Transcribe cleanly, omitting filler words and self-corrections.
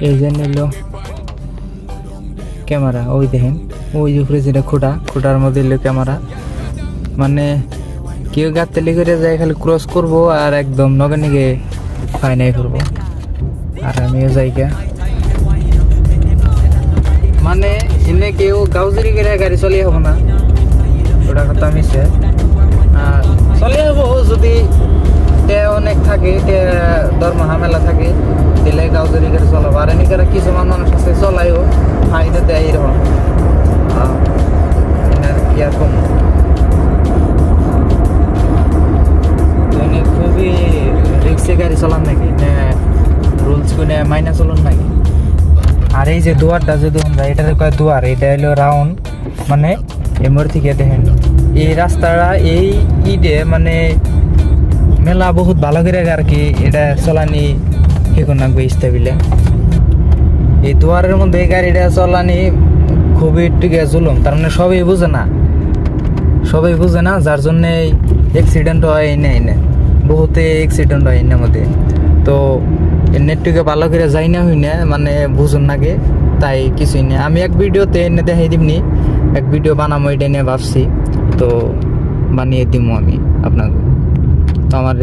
এই যে নিল ক্যামেরা, ওই দেখেন ওই উপরে যেটা খুঁটার মধ্যে নিল ক্যামেরা। মানে কেউ গাতলি করে যায় খালি ক্রস করব আর একদম নগে নিগে ফাইনাই করবো। আর আমিও যাইগা মানে এনে কেউ গাউজুরি করে গাড়ি চলিয়ে হবো না, ওটা কথা মিশে চলিয়ে হবো যদি অনেক থাকে দরমহা মেলা থাকে দিলে গাউজুরি করে চলাবো। আর এনে করে কিছু মানুষ আছে চলাইও ফাইদা দেয় এরকম কি আর কম। খুবই রিক্সে গাড়ি চালান নাকি রুলস করে মাইনা চলুন নাকি। আর এই যে দুয়ারটা যে দেখুন ভাই, এটার কয় দুয়ার, এটা হলো রাউন্ড, মানে এমর থেকে দেখেন এই রাস্তাটা এই ইডে মানে মেলা বহুত ভালো করে আর কি এটা চলানি শিখুন লাগবে স্টেবিলে। এই দুয়ারের মধ্যে এই গাড়িটা চলানি খুবই টিকে জুলুম, তার মানে সবাই বুঝে না যার জন্যে অ্যাক্সিডেন্ট হয় এনে বহুতে অ্যাক্সিডেন্ট হয় এর মধ্যে। তো নেটটুকে ভালো করে যাই না হই না মানে বুঝুন নাগে, তাই কিছুই নেই। আমি এক ভিডিওতে এনে দেখাই দিমনি, এক ভিডিও বানাবো এটা নিয়ে ভাবছি, তো বানিয়ে দিব আমি আপনাকে। তো আমার